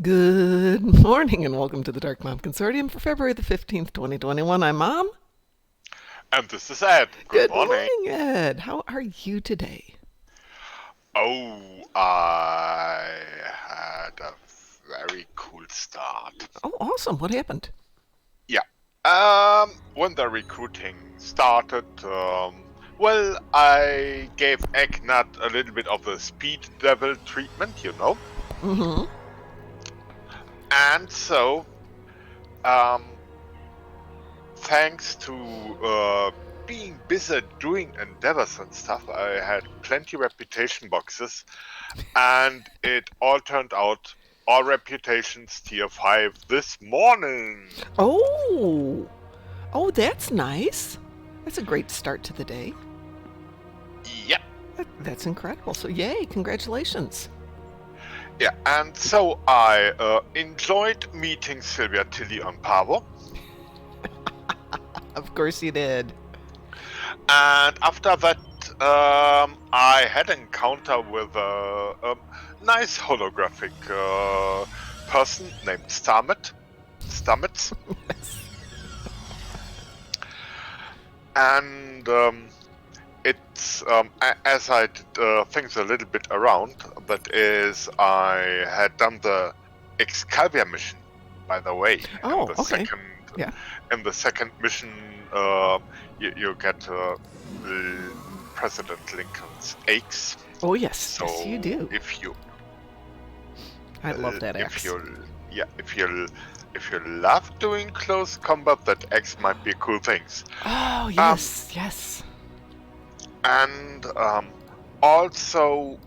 Good morning and welcome to the Darkmom Consortium for February the 15th, 2021. I'm Mom. And this is Ed. Good Good morning. morning, Ed. How are you today? Oh, I had a very cool start. Oh, awesome. What happened? Yeah. When the recruiting started, well, I gave Egnat a little bit of the speed devil treatment. Mm-hmm. And so, um, thanks to being busy doing endeavors and stuff, I had plenty reputation boxes, and it all turned out all reputations tier 5 this morning. Oh, oh, that's nice. That's a great start to the day. Yep. That's incredible. So, yay, congratulations. Yeah, and so I enjoyed meeting Sylvia Tilly on Pavo. Of course you did. And after that, I had an encounter with a nice holographic person named Stamets. And it's as I did things a little bit around. That is, I had done the Excalibur mission, by the way. In Oh, the okay. second, Yeah. in the second mission, you get President Lincoln's aches. Oh, yes. Yes, you So do. I love that if axe. you yeah if you love doing close combat, that axe might be cool things. Oh, Um, yes. Yes. And also,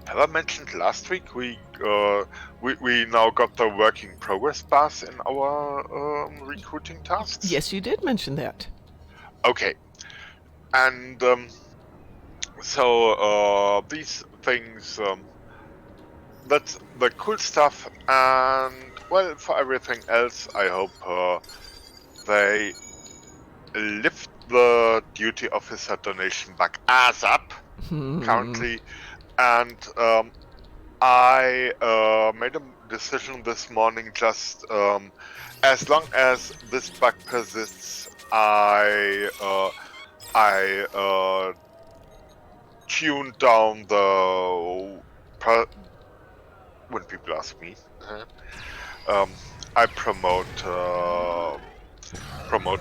as I mentioned last week, we now got the working progress bars in our recruiting tasks. Yes, you did mention that. Okay, and so these things, that's the cool stuff. And well, for everything else, I hope they lift the duty officer donation back ass up Hmm. currently. And I made a decision this morning. Just as long as this bug persists, I tune down the when people ask me. Um, I promote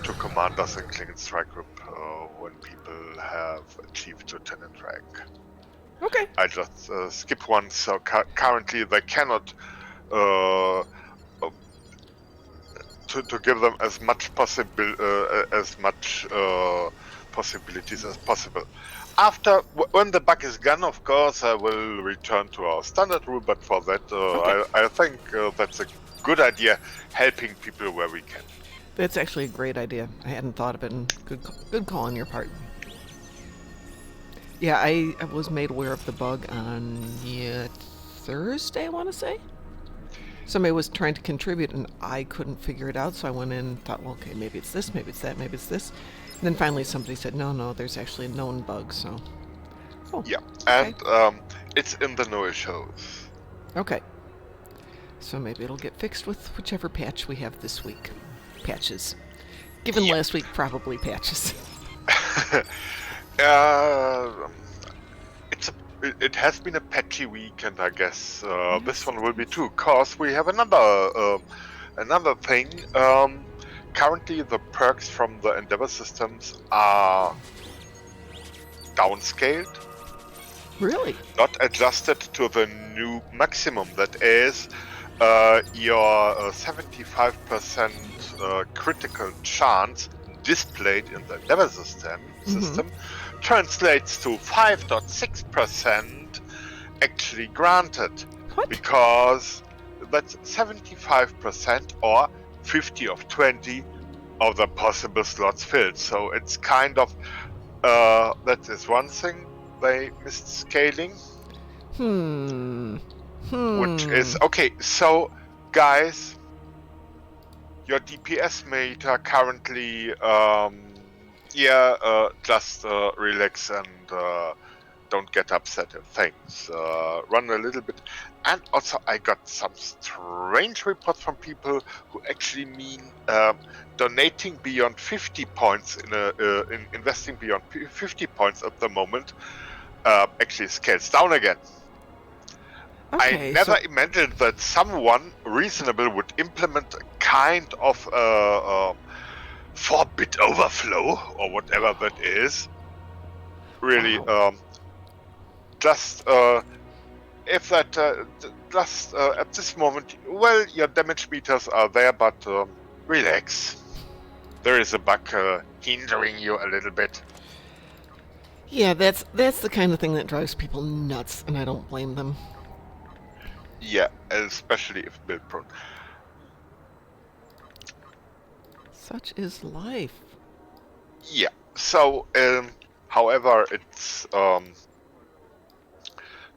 to commanders in Klingon Strike Group when people have achieved lieutenant rank. Okay. I just skip one, so currently they cannot uh, to give them as much possibilities as possible. After when the bug is gone, of course, I will return to our standard rule. But for that, Okay. I think that's a good idea, helping people where we can. That's actually a great idea. I hadn't thought of it, and good call on your part. Yeah, I was made aware of the bug on Thursday, I want to say. Somebody was trying to contribute, and I couldn't figure it out, so I went in and thought, well, okay, maybe it's this, maybe it's that, maybe it's this. And then finally somebody said, no, no, there's actually a known bug, so. Oh, Yeah, okay. and it's in the no shows. Okay. So maybe it'll get fixed with whichever patch we have this week. Patches. Given Yeah. last week, probably patches. uh, it has been a patchy week, and I guess this Yes, one it will be is. too. Cause we have another thing. Currently, the perks from the Endeavor systems are downscaled, Really? not adjusted to the new maximum. That is, your 75% critical chance displayed in the Endeavor Mm-hmm. system translates to 5.6% actually granted, What? because that's 75% or 50 of 20 of the possible slots filled. So it's kind of that is one thing they missed scaling, Hmm. which Hmm. is okay. So guys, your DPS meter currently just relax and don't get upset if things run a little bit. And also, I got some strange reports from people who actually mean donating beyond 50 points in investing beyond 50 points at the moment actually scales down again. I Okay, never so imagined that someone reasonable would implement a kind of 4-bit overflow or whatever that is. Really, wow. just if that just at this moment, well, your damage meters are there, but relax. There is a bug hindering you a little bit. Yeah, that's the kind of thing that drives people nuts, and I don't blame them. Yeah, especially if build prone. Such is life. Yeah. So, however, it's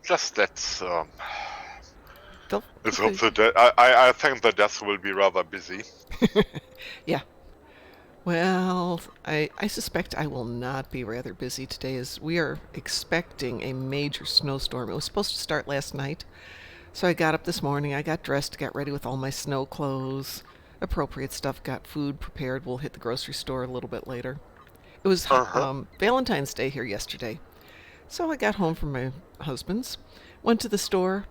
just let's let's hope that I think the death will be rather busy. Yeah. Well, I suspect I will not be rather busy today, as we are expecting a major snowstorm. It was supposed to start last night, so I got up this morning, I got dressed, got ready with all my snow clothes, appropriate stuff, got food prepared. We'll hit the grocery store a little bit later. It was Uh-huh. Valentine's Day here yesterday, so I got home from my husband's, went to the store.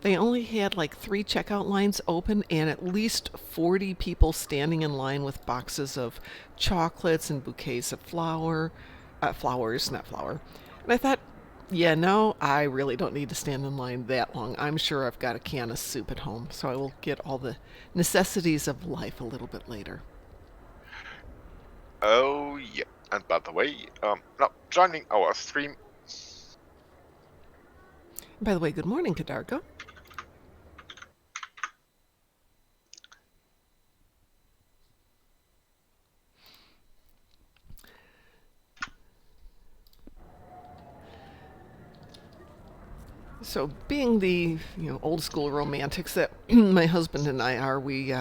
They only had like 3 checkout lines open and at least 40 people standing in line with boxes of chocolates and bouquets of flowers, not flour. And I thought, yeah, no, I really don't need to stand in line that long. I'm sure I've got a can of soup at home, so I will get all the necessities of life a little bit later. Oh yeah. And by the way, now joining our stream. And by the way, good morning, Kadarko. So, being the old school romantics that my husband and I are, we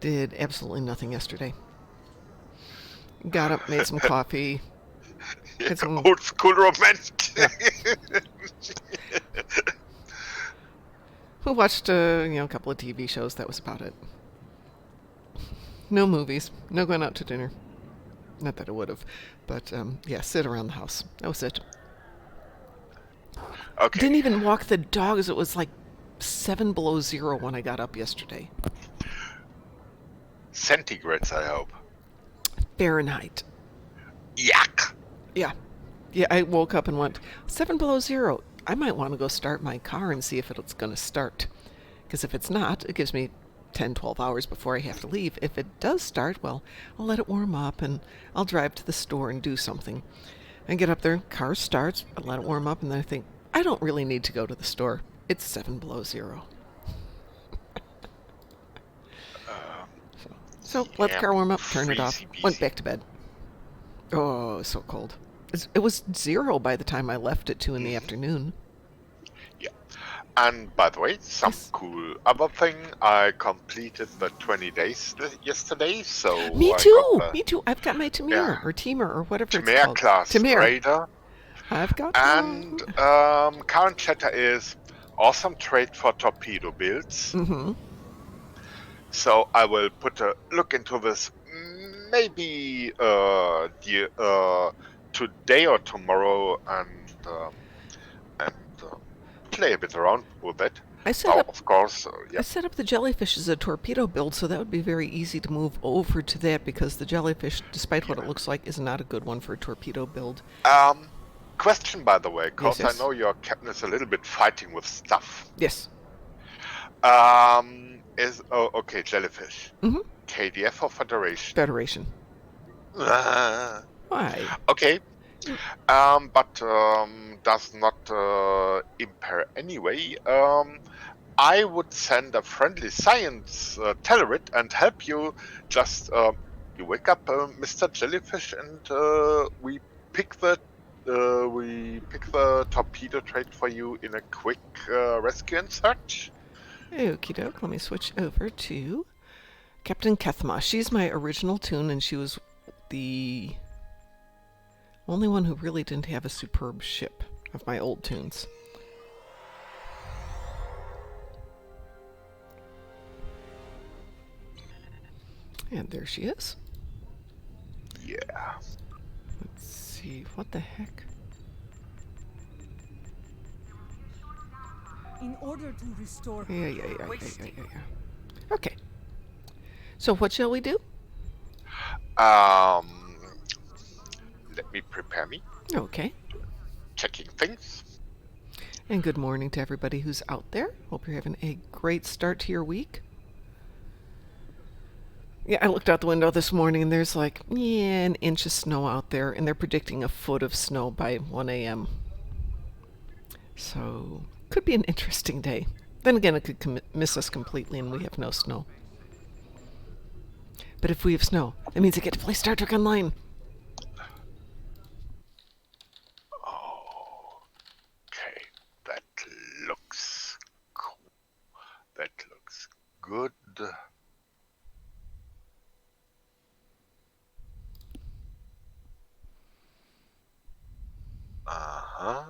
did absolutely nothing yesterday. Got up, made some coffee, had some. Old school romantic. Yeah, we watched a couple of TV shows. That was about it. No movies, no going out to dinner. Not that I would have, but yeah, sit around the house. That was it. Okay. Didn't even walk the dogs. It was like 7 below 0 when I got up yesterday. Centigrades, I hope. Fahrenheit. Yuck. Yeah. Yeah, I woke up and went, 7 below 0. I might want to go start my car and see if it's going to start. Because if it's not, it gives me 10, 12 hours before I have to leave. If it does start, well, I'll let it warm up and I'll drive to the store and do something. I get up there, car starts, I let it warm up, and then I think, I don't really need to go to the store. It's 7 below 0. So let the Yeah, car warm up, turn it off, freezy went beasy. back to bed. Oh, it was so cold. It was 0 by the time I left at 2 in the afternoon. Yeah. And by the way, some Yes. cool other thing, I completed the 20 days yesterday, so Me I got too. the Me too. I've got my Tamir or Teamer or whatever it's Khmer called. class Tamir. raider. I've got And one. current chatter is awesome trade for torpedo builds. Mm-hmm. So I will put a look into this maybe today or tomorrow and play a bit around with it. I set Oh, up of course, yeah. I set up the jellyfish as a torpedo build, so that would be very easy to move over to that because the jellyfish, despite what it looks like, is not a good one for a torpedo build. Question, by the way, Yes, because I yes. know your captain is a little bit fighting with stuff. Yes. Okay, jellyfish. Mm-hmm. KDF or Federation? Federation. Uh, Why? okay. But does not impair anyway. I would send a friendly science Telerit and help you. Just you wake up, Mr. Jellyfish, and we pick the torpedo trade for you in a quick rescue and search. Okie doke. Let me switch over to Captain Kethma. She's my original tune, and she was the only one who really didn't have a superb ship. of my old tunes. And there she is. Yeah. Let's see, what the heck? In order to restore Yeah. Okay. So what shall we do? Let me prepare me. Okay. Checking things. And good morning to everybody who's out there. Hope you're having a great start to your week. Yeah, I looked out the window this morning and there's like, an inch of snow out there, and they're predicting a foot of snow by 1 a.m. So, could be an interesting day. Then again, it could miss us completely and we have no snow. But if we have snow, that means I get to play Star Trek Online. Okay, that looks cool. That looks good. Uh-huh.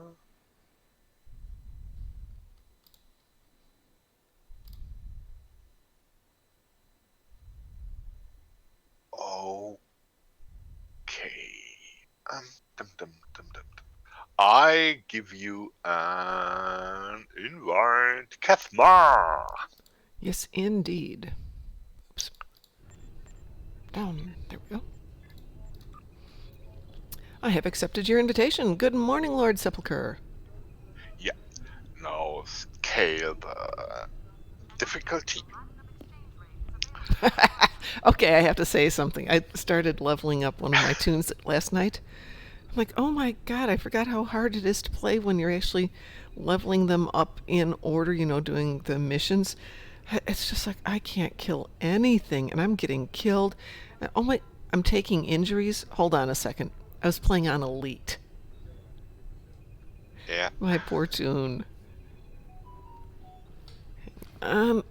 Okay. Dum. I give you an invite, Kathmar. Yes, indeed. Oops. Down. There we go. I have accepted your invitation. Good morning, Lord Sepulchre. Yeah. Now scale the difficulty. Okay, I have to say something. I started leveling up one of my tunes last night. I'm like, oh my god, I forgot how hard it is to play when you're actually leveling them up in order, doing the missions. It's just like, I can't kill anything, and I'm getting killed. Oh my, I'm taking injuries. Hold on a second. I was playing on Elite. Yeah. My poor tune. I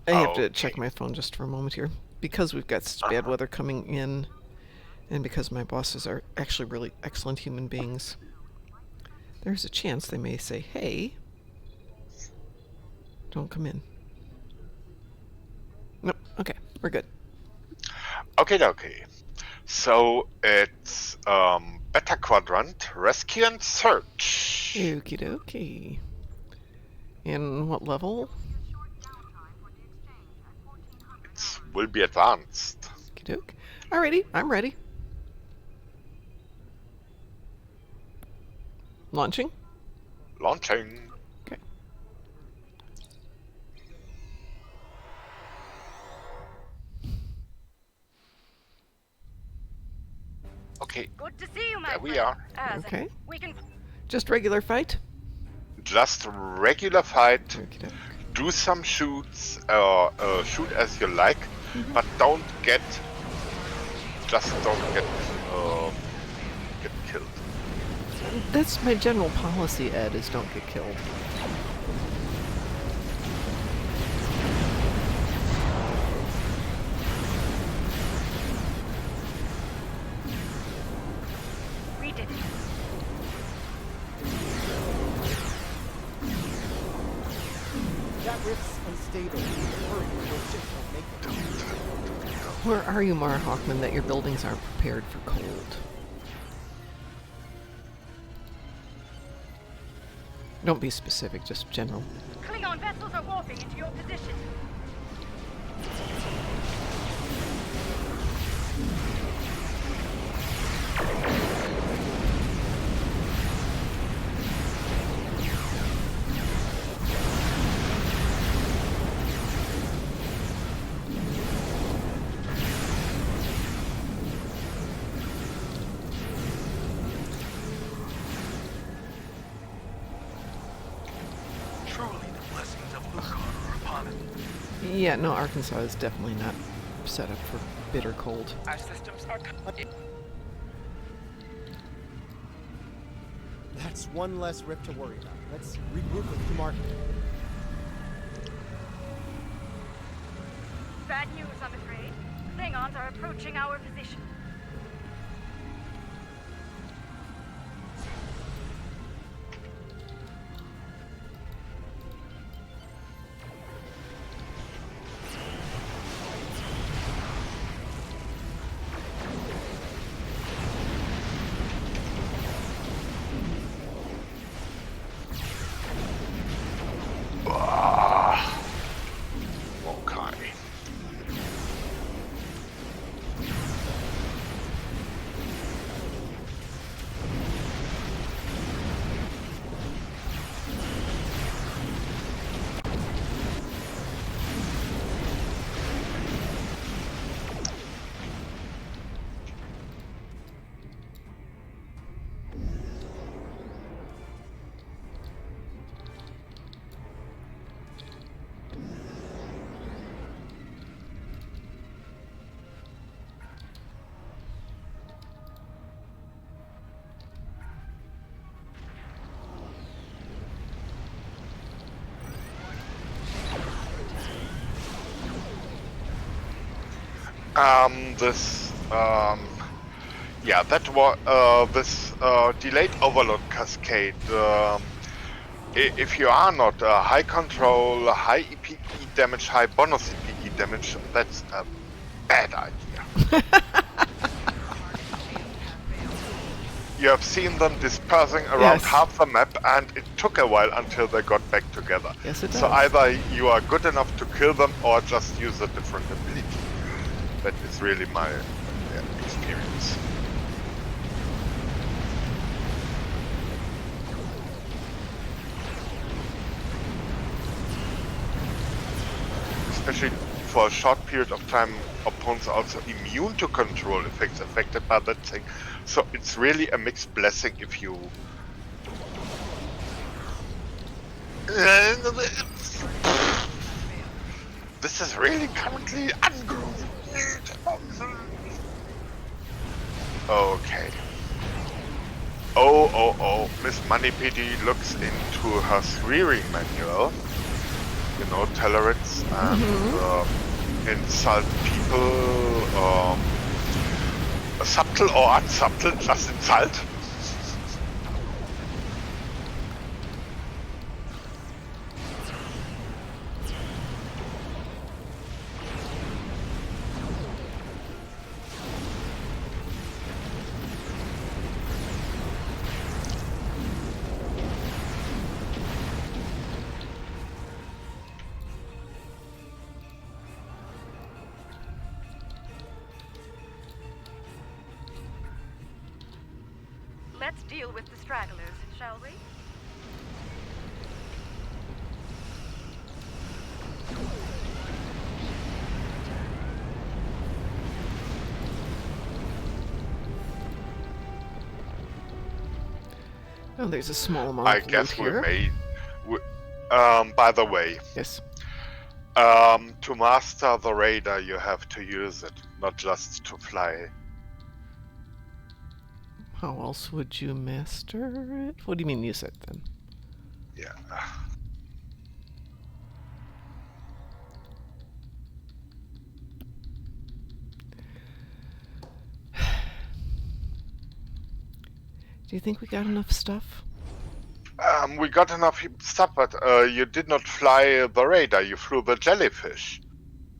have to check my phone just for a moment here. Because we've got such bad weather coming in, and because my bosses are actually really excellent human beings, there's a chance they may say, hey, don't come in. Nope. Okay, we're good. Okay. So it's Beta Quadrant, Rescue and Search. Okie dokie. And what level? It will be advanced. Okie doke. Alrighty, I'm ready. Launching? Launching. Okay. Okay. Good to see you, my There we friend. are. Okay. We can. Just regular fight? Just regular fight. Okie doke. Do some shoots, shoot as you like, but just don't get killed. That's my general policy, Ed, is don't get killed. We did it. That rift's unstable. Hurry, or your ship won't make it. Where are you, Mara Hawkman, that your buildings aren't prepared for cold? Don't be specific, just general. Klingon vessels are warping into your position. Truly the blessings of Lucar are upon us. Yeah, no, Arkansas is definitely not set up for bitter cold. Our systems are... That's one less rift to worry about. Let's regroup with Kumar. Bad news, I'm afraid. Klingons are approaching our position. This yeah, that was this delayed overload cascade. If you are not high control, high EPE damage, high bonus EPE damage, that's a bad idea. You have seen them dispersing around Yes. half the map, and it took a while until they got back together. Yes, it does. So either you are good enough to kill them, or just use a different ability. That is really my experience. Especially for a short period of time, opponents are also immune to control effects affected by that thing. So it's really a mixed blessing if you... This is really currently ungroovy. Okay. Oh, Miss Moneypity looks into her swearing manual. You know, tolerance and insult people, subtle or unsubtle, just insult. Let's deal with the stragglers, shall we? Oh, there's a small amount I of guess loot here. By the way, Yes. to master the radar, you have to use it, not just to fly. How else would you master it? What do you mean use it then? Yeah. Do you think we got enough stuff? We got enough stuff, but you did not fly the radar, you flew the jellyfish.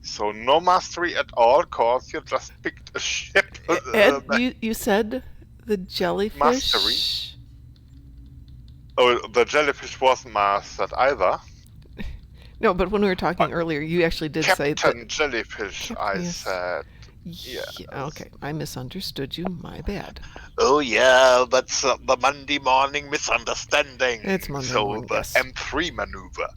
So no mastery at all, cause you just picked a ship. Ed, you said the jellyfish. Mastery. Oh, the jellyfish wasn't mastered either. No, but when we were talking earlier, you actually did say that. Captain Jellyfish, I yes. said. Yeah. Okay, I misunderstood you. My bad. Oh yeah, that's the Monday morning misunderstanding. It's Monday so morning, the yes. M3 maneuver.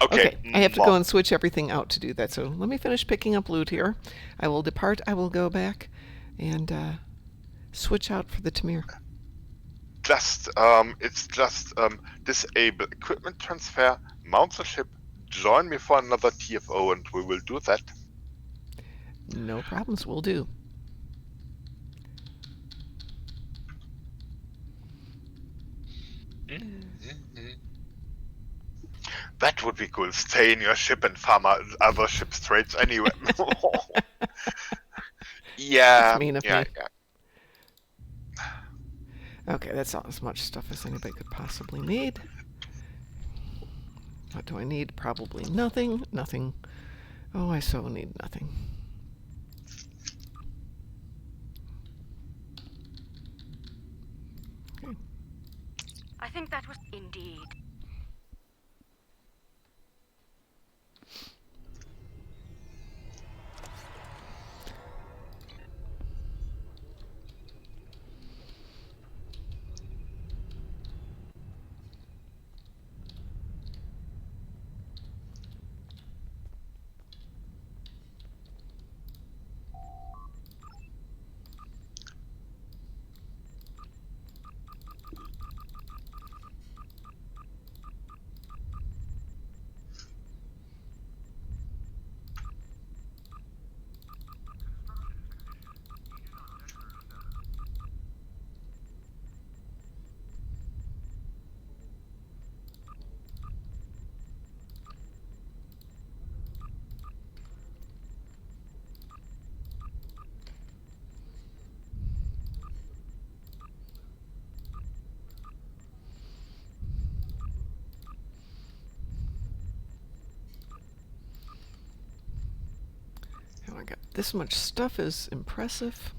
Okay, I have to go and switch everything out to do that. So let me finish picking up loot here. I will depart. I will go back and switch out for the Tamir. It's just disable equipment transfer, mount the ship, join me for another TFO, and we will do that. No problems. We'll do. That would be cool. Stay in your ship and farm other ships' trades anyway. Yeah. That's mean of me. Yeah. Okay, that's not as much stuff as anybody could possibly need. What do I need? Probably nothing. Nothing. Oh, I so need nothing. Okay. I think that was indeed. Oh, I got this much stuff is impressive.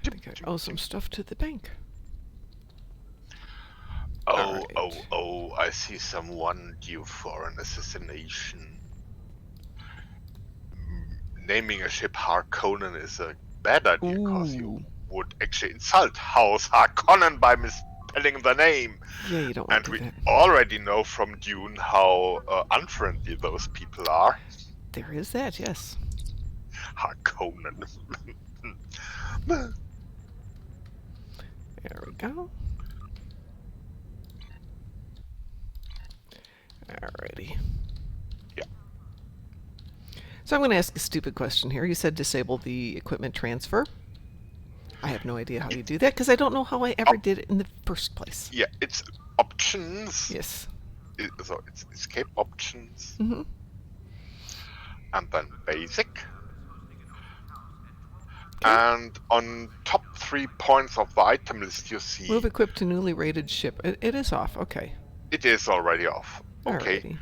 I think I owe some stuff to the bank. Oh, Alright. I see someone due for an assassination. Naming a ship Harkonnen is a bad idea, because you Ooh. would actually insult House Harkonnen by misspelling the name. Yeah, you don't And want to we do that. already know from Dune how unfriendly those people are. There is that, yes. Harkonnen. There we go. Alrighty. Yeah. So I'm going to ask a stupid question here. You said disable the equipment transfer. I have no idea how you do that, because I don't know how I ever did it in the first place. Yeah, it's options. Yes. So it's escape options. Mm-hmm. And then basic. Okay. And on top 3 points of the item list, you see Move equipped to newly rated ship. It is off. Okay. it is already off. Okay. Alrighty.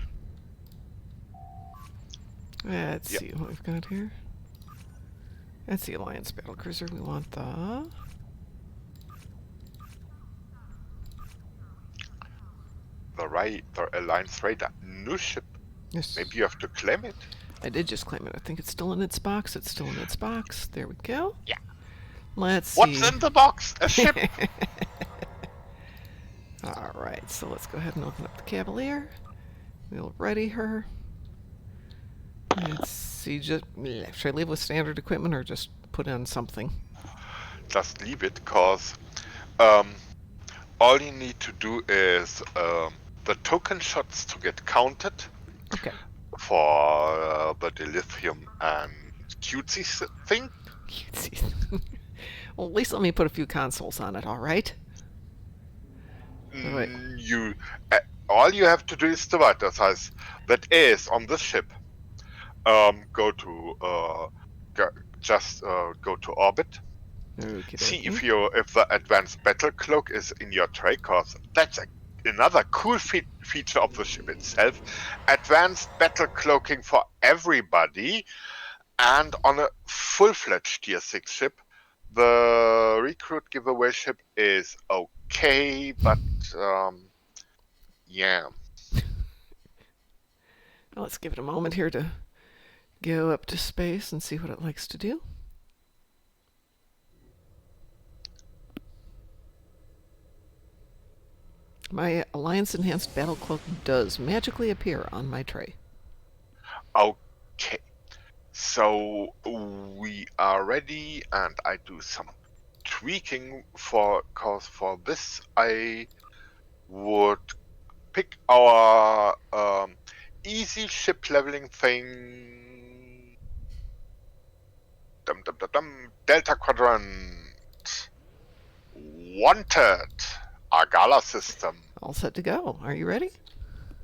Let's Yep. see what we've got here. That's the Alliance battlecruiser. We want the... The Alliance Raider. New ship. Yes. Maybe you have to claim it. I did just claim it. I think it's still in its box. It's still in its box. There we go. Yeah. Let's see. What's in the box? A ship. Alright, so let's go ahead and open up the Cavalier. We'll ready her. Let's see, should I leave with standard equipment or just put on something? Just leave it, because all you need to do is the token shots to get counted Okay. for the dilithium and cutesy thing. Cutesy. Well, at least let me put a few consoles on it, alright? Wait. All you have to do is the vital size that is on this ship. Go to go to orbit. Okay, See if the advanced battle cloak is in your tray, cause that's another cool feature of the ship itself. Advanced battle cloaking for everybody, and on a full-fledged tier 6 ship, the recruit giveaway ship is okay, but yeah. Well, let's give it a moment here to go up to space and see what it likes to do. My Alliance Enhanced Battle Cloak does magically appear on my tray. Okay. So we are ready, and I do some tweaking cause for this I would pick our easy ship leveling thing. Delta Quadrant. Wanted. Argala system. All set to go. Are you ready?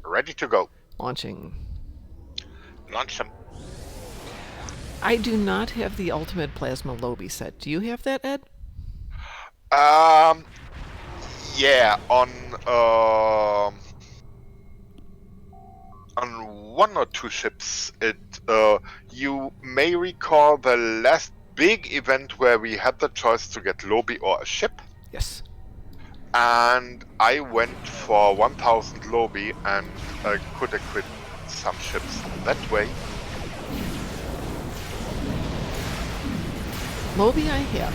Ready to go. Launching. Launch them. I do not have the Ultimate Plasma Lobby set. Do you have that, Ed? Yeah, on one or two ships, you may recall the last big event where we had the choice to get Lobby or a ship. Yes. And I went for 1000 Lobby and could equip some ships that way. Lobby I have,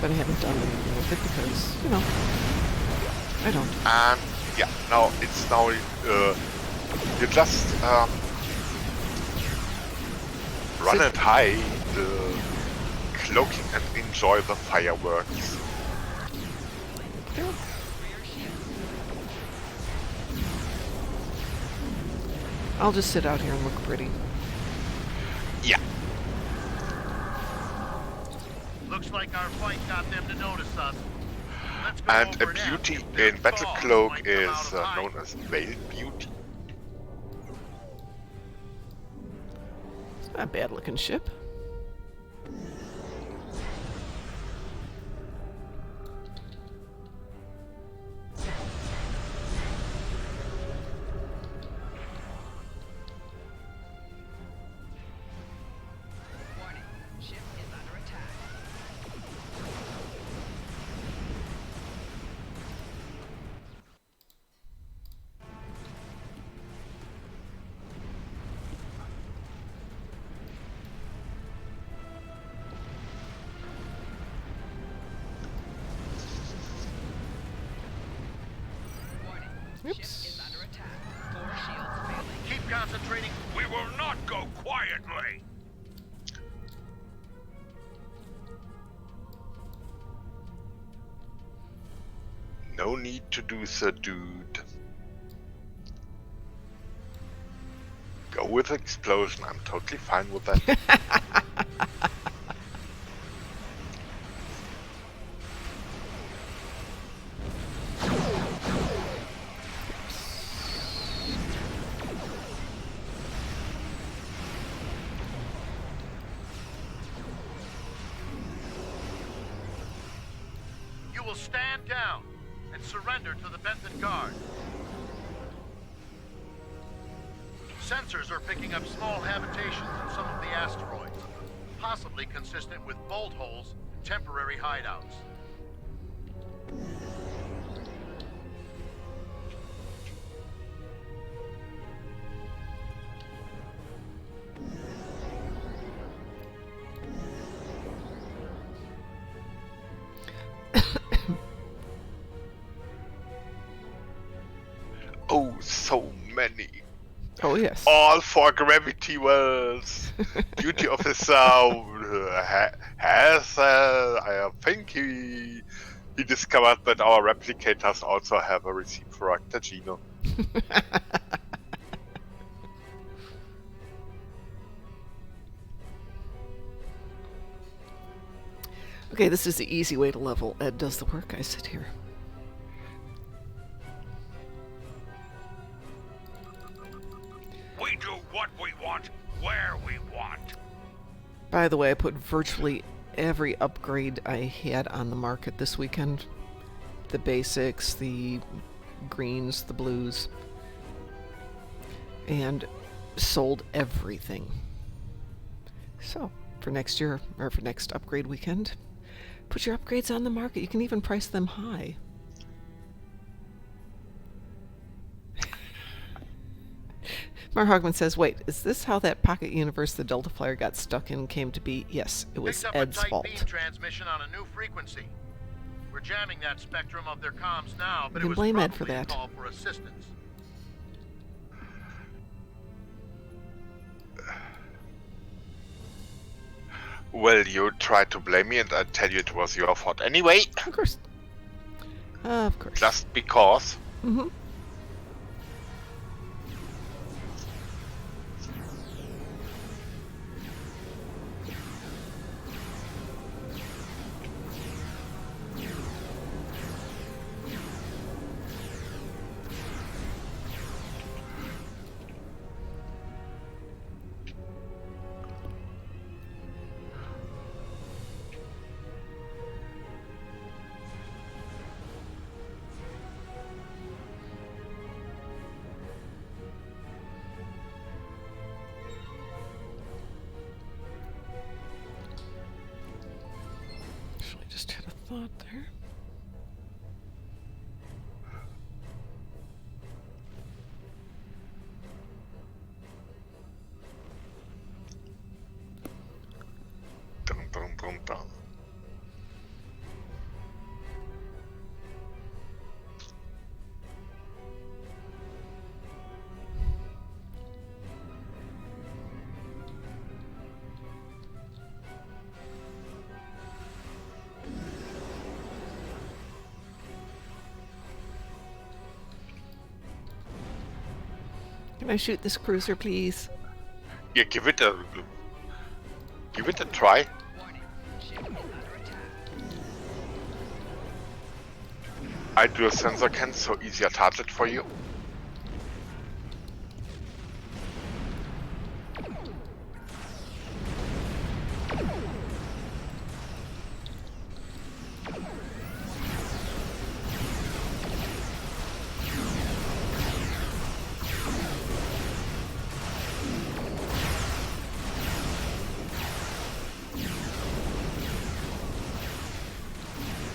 but I haven't done anything with it because, you know, I don't. And yeah, now it's you just run and hide, cloaking, and enjoy the fireworks. Okay. I'll just sit out here and look pretty. Yeah. Looks like our fight got them to notice us. Let's go And a over now. beauty If their in Battle thaws Cloak might come is out of hiding. known as Veiled Beauty. A bad looking ship. Warning. Ship is under attack. Warning. Ship Oops. is under attack. 4 shields failing. Keep concentrating. We will not go quietly. No need to do so, dude. Go with explosion. I'm totally fine with that. You will stand down and surrender to the Benton Guard. Sensors are picking up small habitations in some of the asteroids, possibly consistent with bolt holes and temporary hideouts. Oh, so many. Oh, yes. All for gravity wells. Duty officer has, I think he discovered that our replicators also have a reciprocal genome. Okay, this is the easy way to level. Ed does the work. I sit here. We do what we want, where we want. By the way, I put virtually every upgrade I had on the market this weekend. The basics, the greens, the blues. And sold everything. So, for next year, or for next upgrade weekend, put your upgrades on the market. You can even price them high. Mar Hogman says, wait, is this how that pocket universe the Delta Flyer got stuck in came to be? Yes, it was Picked up Ed's a tight fault. beam transmission on a new frequency. We're jamming that spectrum of their comms now, but You it can was blame Ed probably for a that. call for assistance. Well, you tried to blame me and I tell you it was your fault anyway. Of course. Of course. Just because. Mm-hmm. Actually, just had a thought there. Dun, dun, dun, dun. Can I shoot this cruiser, please? Yeah, give it a try. Warning. Ship is under attack. I do a sensor can, so easier target for you.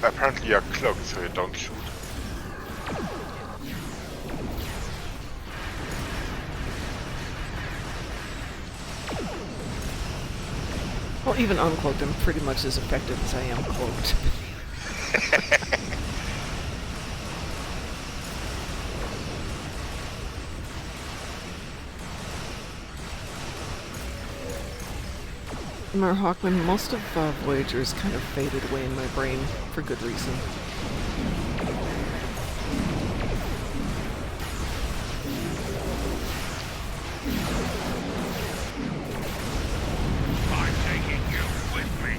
Apparently you're cloaked, so you don't shoot. Well, even uncloaked, I'm pretty much as effective as I am cloaked. Mar Hawkman, most of Voyager's kind of faded away in my brain for good reason. I'm taking you with me.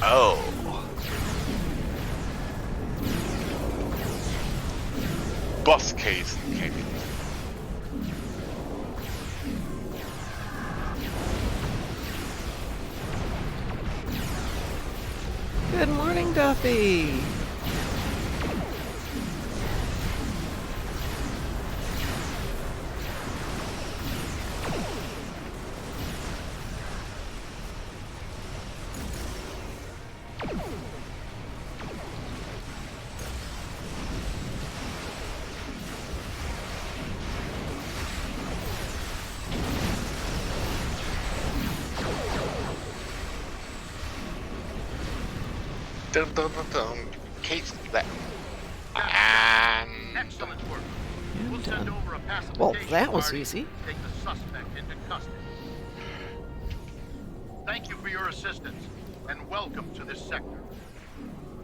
Oh. Boss case came in. Good morning, Duffy! Dun dun dun dun. Case that. And Excellent work. And We'll send done. over a pacification Well, that was party easy. to take the suspect into custody. Thank you for your assistance, and welcome to this sector.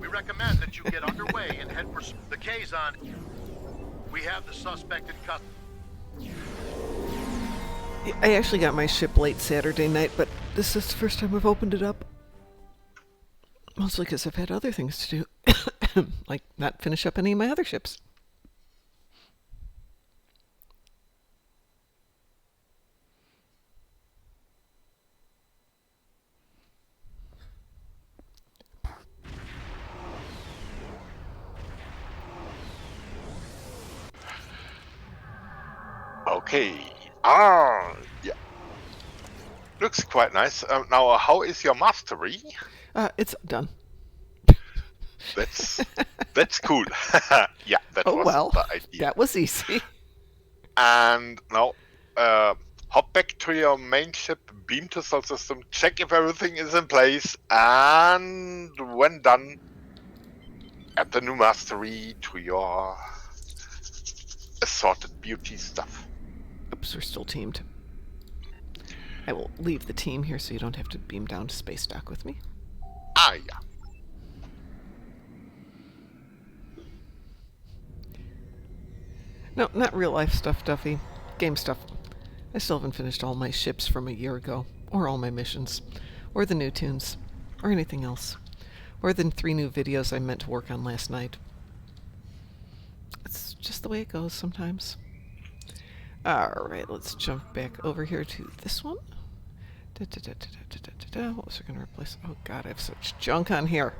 We recommend that you get underway and head for the Kazon. We have the suspect in custody. I actually got my ship late Saturday night, but this is the first time I've opened it up. Mostly because I've had other things to do, like not finish up any of my other ships. okay. Yeah. Looks quite nice. Now, how is your mastery? It's done. That's cool. Yeah, that Oh was well, the idea. that was easy. And now, hop back to your main ship, beam to Sol System, check if everything is in place, and when done, add the new mastery to your assorted beauty stuff. Oops, we're still teamed. I will leave the team here so you don't have to beam down to space dock with me. Ah, yeah. No, not real life stuff, Duffy. Game stuff. I still haven't finished all my ships from a year ago, or all my missions, or the new tunes, or anything else, or the 3 new videos I meant to work on last night. It's just the way it goes sometimes. Alright, let's jump back over here to this one. What was I going to replace? Oh god, I have such junk on here.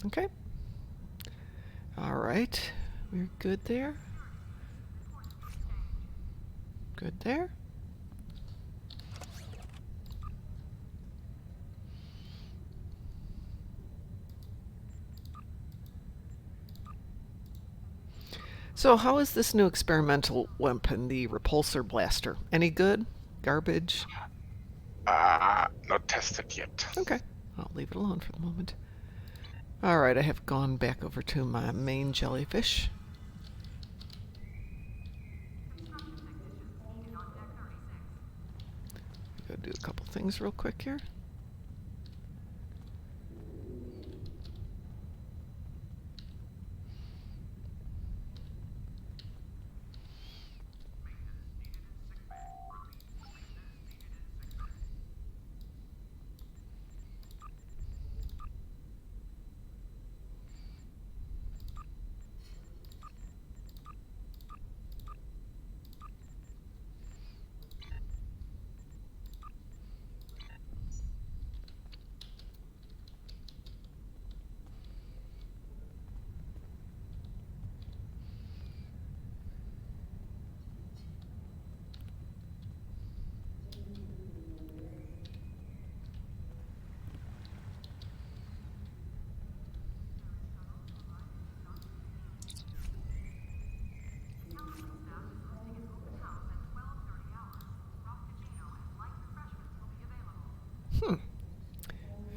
Okay. Alright, we're good there. Good there. So how is this new experimental weapon, the repulsor blaster? Any good? Garbage? Not tested yet. Okay, I'll leave it alone for the moment. Alright, I have gone back over to my main jellyfish. Go do a couple things real quick here.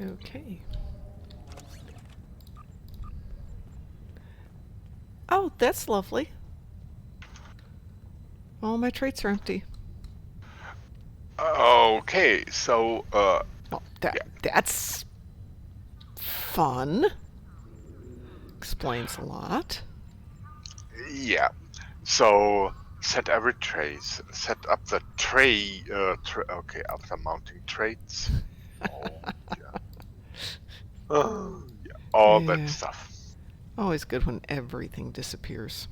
Okay. Oh, that's lovely. All my traits are empty. Okay, so Well, yeah, that's fun. Explains a lot. yeah. So set every trace. Set up the tray. Okay, after mounting traits. Oh yeah. Yeah. All that Yeah. stuff. Always good when everything disappears.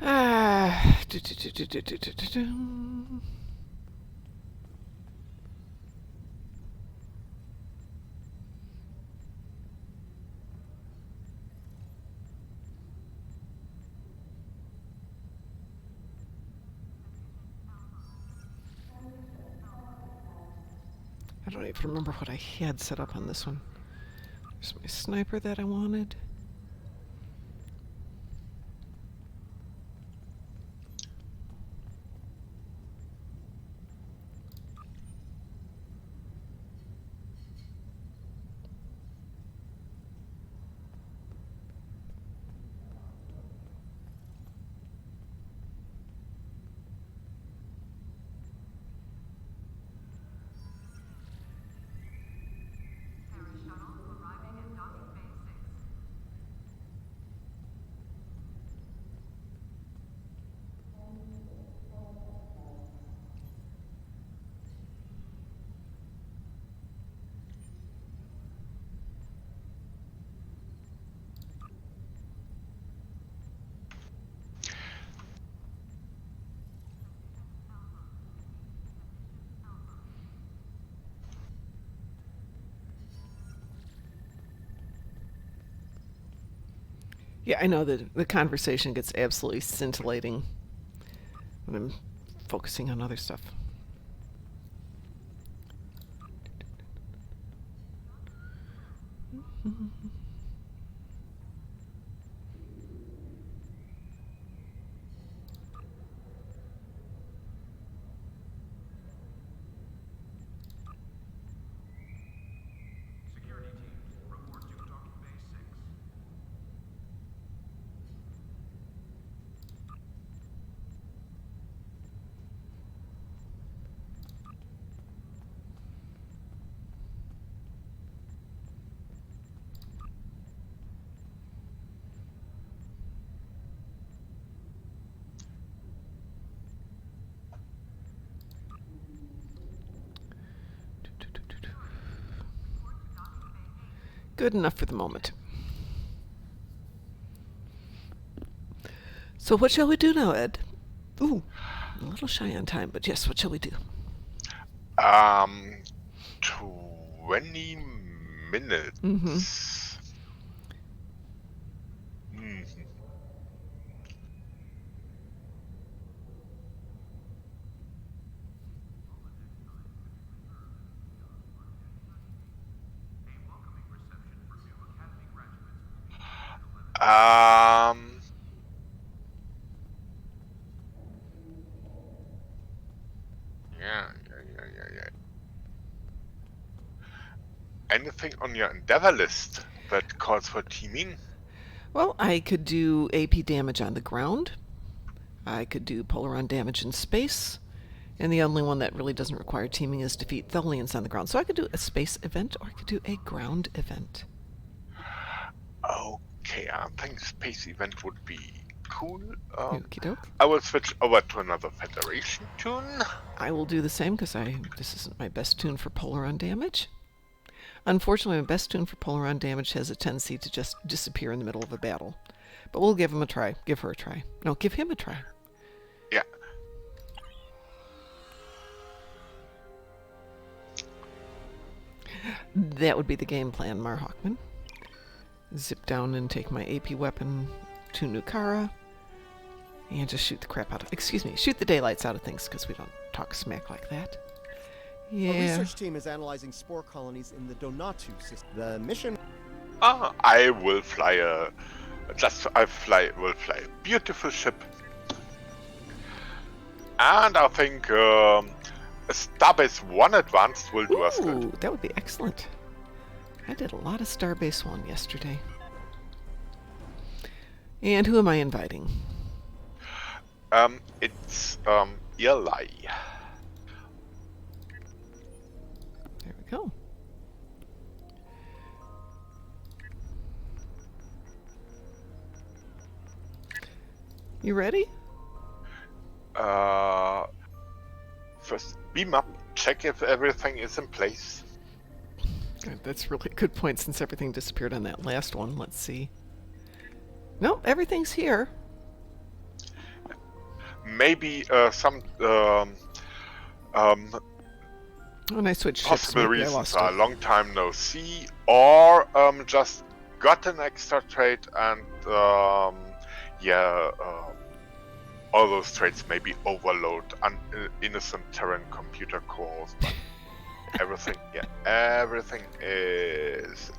Ah. I don't even remember what I had set up on this one. There's my sniper that I wanted. Yeah, I know that the conversation gets absolutely scintillating when I'm focusing on other stuff. Good enough for the moment. So what shall we do now, Ed? Ooh, a little shy on time, but yes, what shall we do? 20 minutes. Mm-hmm. Mhm. Um. Yeah. Anything on your endeavor list that calls for teaming? Well, I could do AP damage on the ground. I could do Polaron damage in space. And the only one that really doesn't require teaming is defeat Thelians on the ground. So I could do a space event or I could do a ground event. Okay, I think space event would be cool. Okie doke. I will switch over to another Federation tune. I will do the same because this isn't my best tune for Polaron damage. Unfortunately, my best tune for Polaron damage has a tendency to just disappear in the middle of a battle. But we'll give him a try. Give her a try. No, give him a try. Yeah. That would be the game plan, Mar Hawkman. Zip down and take my AP weapon to Nukara. And just shoot the crap out of... Excuse me, shoot the daylights out of things, because we don't talk smack like that. A Yeah. research team is analyzing spore colonies in the Donatu system. The mission... I will fly a... will fly a beautiful ship. And I think a Starbase 1 Advanced will do us good. Ooh, that would be excellent. I did a lot of Starbase 1 yesterday. And who am I inviting? It's Eli. There we go. You ready? First beam up, check if everything is in place. Good, that's really a good point since everything disappeared on that last one. Let's see. Nope, everything's here. Maybe some When I switched ships, possible maybe I reasons lost are it. long time no see, or just got an extra trade and all those trades maybe overload innocent Terran computer cores, but everything is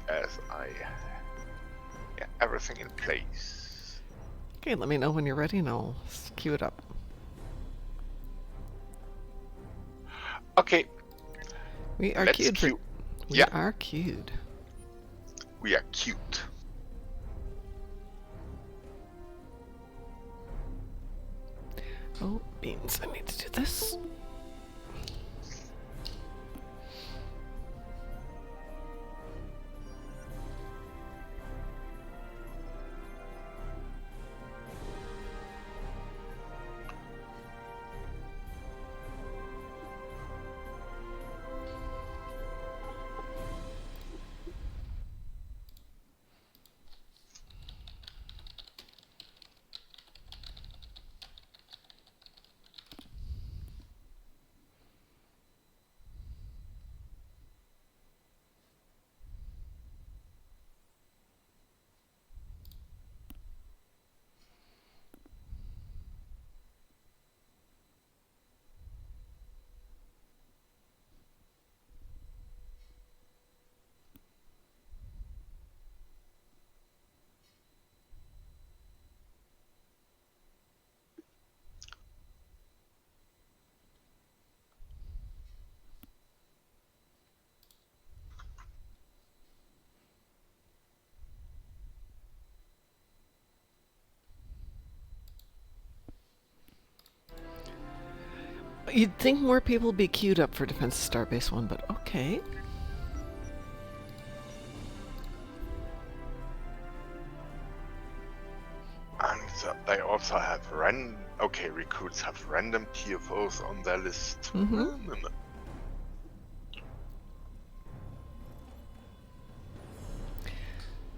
everything in place. Okay, let me know when you're ready and I'll queue it up. Okay, We are let's queued for... queue. We Yeah. are queued. We are cute. Oh, beans. I need to do this. You'd think more people would be queued up for Defense of Starbase 1, but okay. And they also have recruits have random TFOs on their list. Mm-hmm.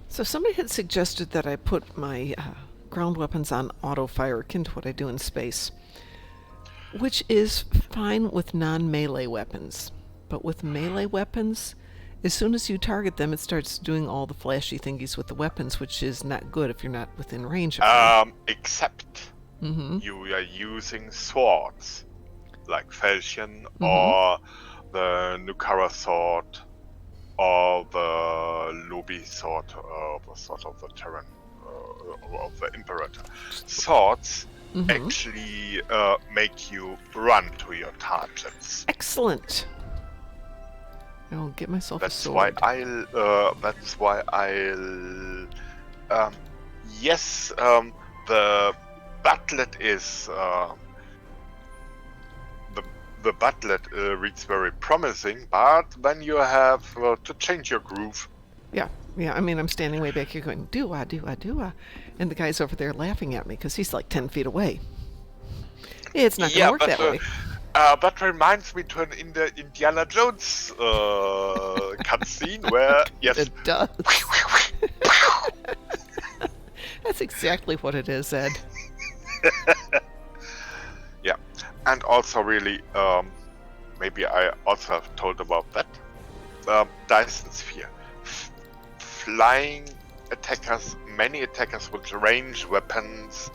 So somebody had suggested that I put my ground weapons on auto fire, akin to what I do in space, which is fine with non-melee weapons. But with melee weapons, as soon as you target them, it starts doing all the flashy thingies with the weapons, which is not good if you're not within range of them. Except Mm-hmm. you are using swords, like Felchian Mhm. or the Nukara sword, or the Lobi sword, the sword of the Terran, of the Imperator. Swords Mhm. actually make you run to your targets. Excellent. I'll get myself a That's sword. why yes, the Butlet is the Butlet reads very promising, but then you have to change your groove. Yeah, I mean, I'm standing way back here going, do-ah, do-ah, do-ah. And the guy's over there laughing at me because he's like 10 feet away. It's not going to work that way. That reminds me to an Indiana Jones cutscene where, yes, It does. That's exactly what it is, Ed. yeah, and also really, maybe I also have told about that. Dyson Sphere. Flying attackers, many attackers with range weapons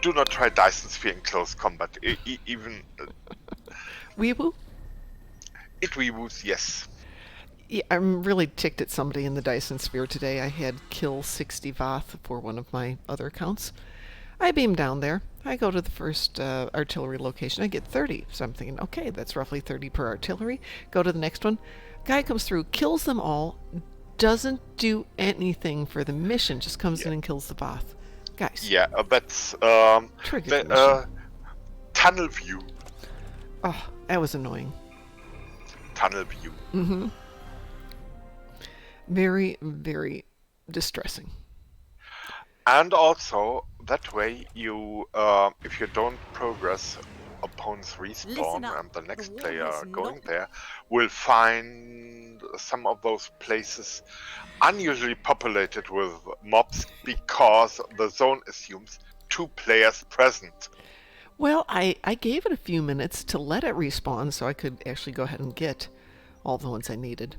do not try Dyson Sphere in close combat. Even Weeaboo? it removes, yes. Yeah, I'm really ticked at somebody in the Dyson Sphere today. I had kill 60 Voth for one of my other accounts. I beam down there. I go to the first artillery location. I get 30. So I'm thinking, okay, that's roughly 30 per artillery. Go to the next one. Guy comes through, kills them all, doesn't do anything for the mission, just comes in and kills the Voth. Guys. Yeah, that's Triggered the the mission. tunnel view. Oh, that was annoying. Tunnel view. Mm-hmm. Very, very distressing. And also, that way you, if you don't progress, opponents Listen respawn up. and the next The war player has going not- there will find some of those places unusually populated with mobs because the zone assumes 2 players present. Well, I gave it a few minutes to let it respawn so I could actually go ahead and get all the ones I needed.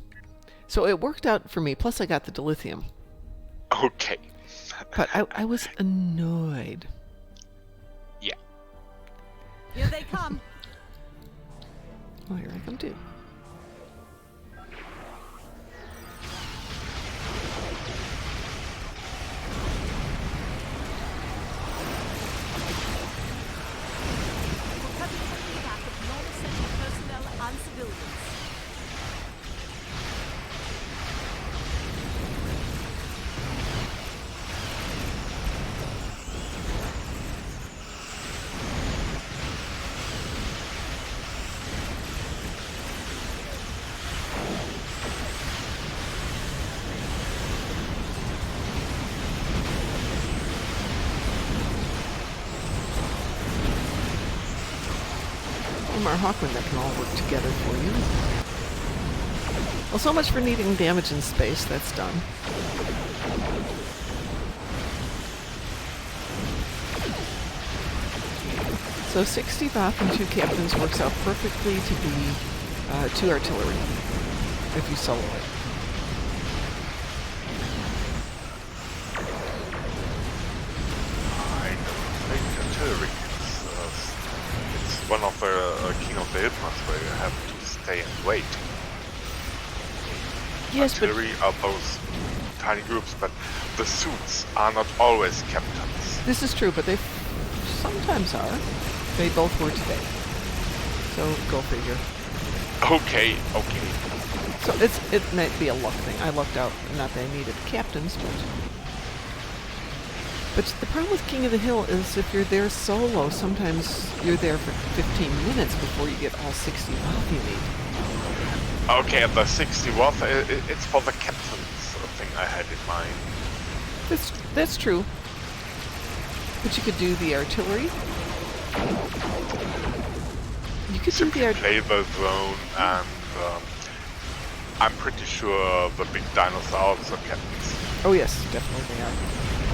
So it worked out for me, plus I got the dilithium. Okay. But I was annoyed. Yeah. Here they come. Oh, here I come too. We're cutting the feedback of non-essential personnel and civilians. Omar Hawkman, that can all work together for you. Well, so much for needing damage in space. That's done. So 60 Voth and 2 captains works out perfectly to be 2 artillery, if you solo it. I don't think artillery it's one of the King of the Hill parts where you have to stay and wait. Yes, but Artillery are those tiny groups, but the suits are not always captains. this is true, but they sometimes are. They both were today. So go figure. Okay. So it might be a luck thing. I lucked out, not that I needed captains, but the problem with King of the Hill is if you're there solo, sometimes you're there for 15 minutes before you get all 60 Voth you need. Okay, the 60 watt, it's for the captains thing I had in mind. That's true. But you could do the artillery. You could do Simply the artillery. play the zone, and I'm pretty sure the big dinos are also captains. Oh yes, definitely they are.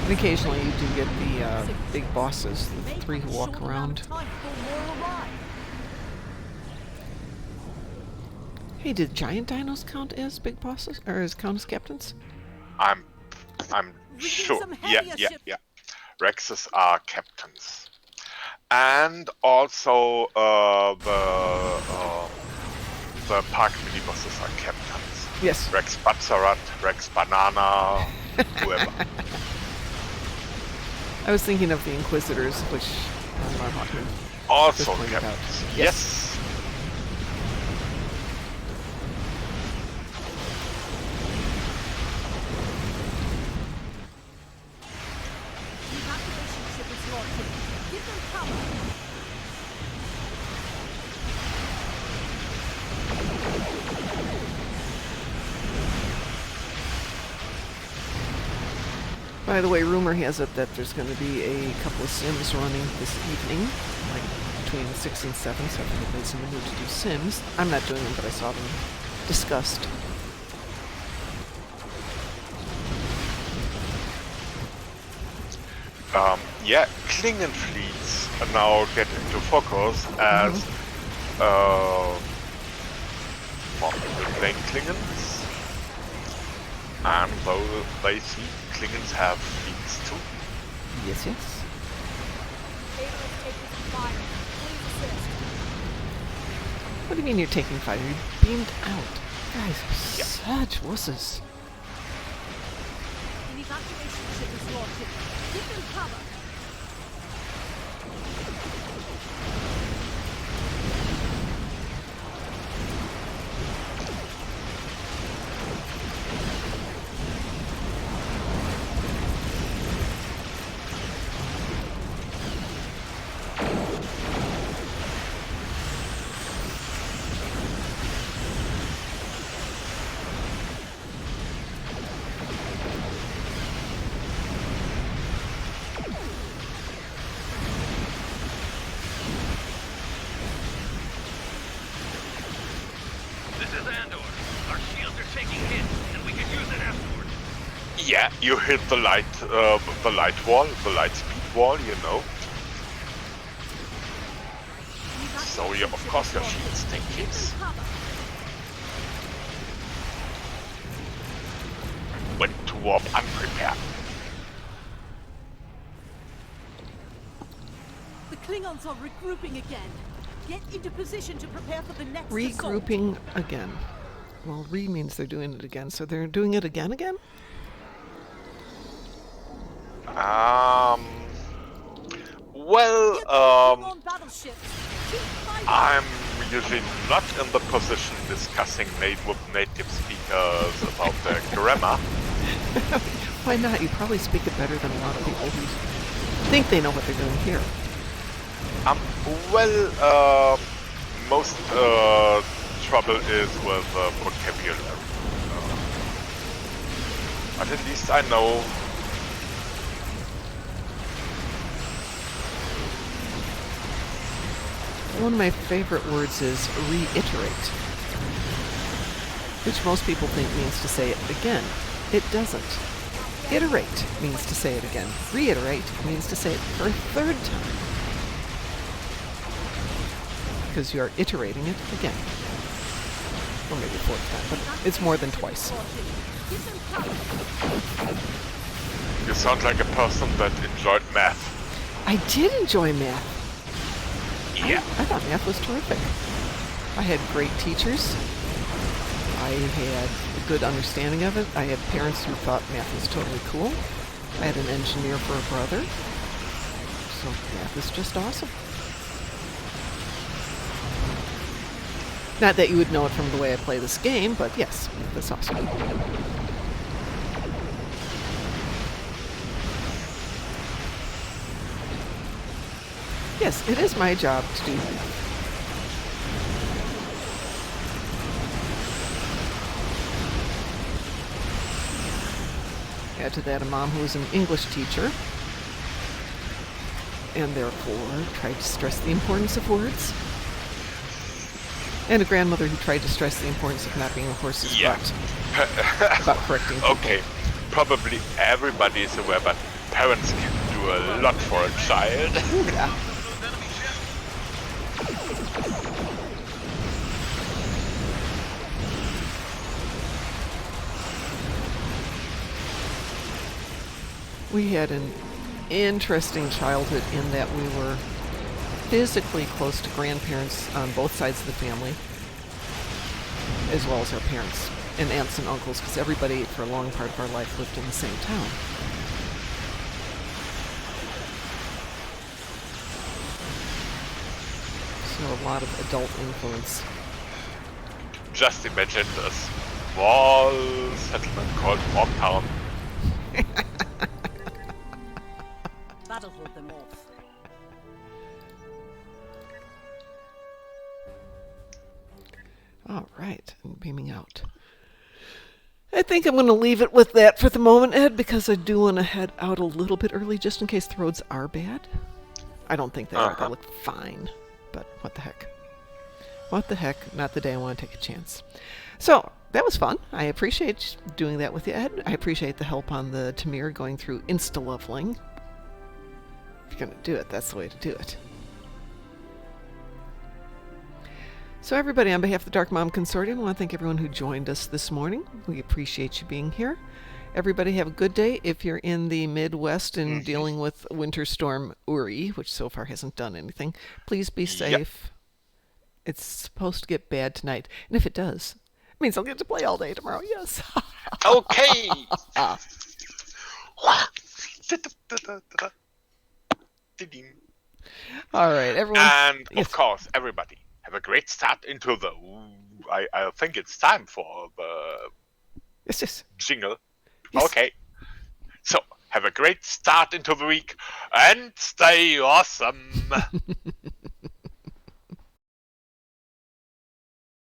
And occasionally you do get the big bosses, the 3 who walk around. Hey, did giant dinos count as big bosses, or as count as captains? I'm need sure. some Yeah. heavier ship. Rexes are captains, and also the park mini bosses are captains. Yes. Rex Batzarat, Rex Banana, whoever. I was thinking of the Inquisitors, which Omar Hawkman Also just pointed out. captains. Yes. Yes. Evacuation ship is launching. Give them cover. By the way, rumor has it that there's going to be a couple of sims running this evening, like between 6 and 7, so if anybody's in the mood to do sims. I'm not doing them, but I saw them discussed. Yeah, Klingon fleets now get into focus as more people playing Klingons. And though they see Klingons have fleets too. Yes, yes. What do you mean you're taking fire? You're beamed out. Guys are such wusses. An evacuation ship is launching. Give them cover. This is Andor. Our shields are taking hits, and we can use it afterwards. Yeah, you hit the light wall, the light speed wall, you know. So yeah, of course your shields take hits. Went to warp unprepared. The Klingons are regrouping again. Get into position to prepare for the next assault. Regrouping again. Well, re means they're doing it again, so they're doing it again? Well, Get the Klingon battleships. Keep fighting. I'm usually not in the position discussing with native speakers about their grammar. Why not? You probably speak it better than a lot of people who think they know what they're doing here. Most trouble is with vocabulary. But at least I know. One of my favorite words is reiterate, which most people think means to say it again. It doesn't. Iterate means to say it again. Reiterate means to say it for a third time. Because you are iterating it again. Or maybe a fourth time, but it's more than twice. You sound like a person that enjoyed math. I did enjoy math. Yeah. I thought math was terrific. I had great teachers. I had a good understanding of it. I had parents who thought math was totally cool. I had an engineer for a brother. So math is just awesome. Not that you would know it from the way I play this game, but yes, that's awesome. Yes, it is my job to do that. Add to that a mom who was an English teacher, and therefore tried to stress the importance of words. And a grandmother who tried to stress the importance of not being a horse's butt about correcting people. Okay, probably everybody is aware, but parents can do a lot for a child. Yeah. We had an interesting childhood in that we were physically close to grandparents on both sides of the family, as well as our parents and aunts and uncles, because everybody for a long part of our life lived in the same town. So a lot of adult influence. Just imagine a small settlement called Morgtown. That'll hold them off. All right, and beaming out. I think I'm going to leave it with that for the moment, Ed, because I do want to head out a little bit early just in case the roads are bad. I don't think they are. They look fine, but what the heck. What the heck, not the day I want to take a chance. So, that was fun. I appreciate doing that with you, Ed. I appreciate the help on the Tamir going through insta-leveling. If you're going to do it, that's the way to do it. So everybody, on behalf of the Darkmom Consortium, I want to thank everyone who joined us this morning. We appreciate you being here. Everybody have a good day. If you're in the Midwest and dealing with Winter Storm Uri, which so far hasn't done anything, please be safe. It's supposed to get bad tonight. And if it does, it means I'll get to play all day tomorrow. Yes. Okay. All right, everyone. And Yes. of course, everybody have a great start into the. I think it's time for the Yes. jingle. Yes. Okay. So have a great start into the week and stay awesome.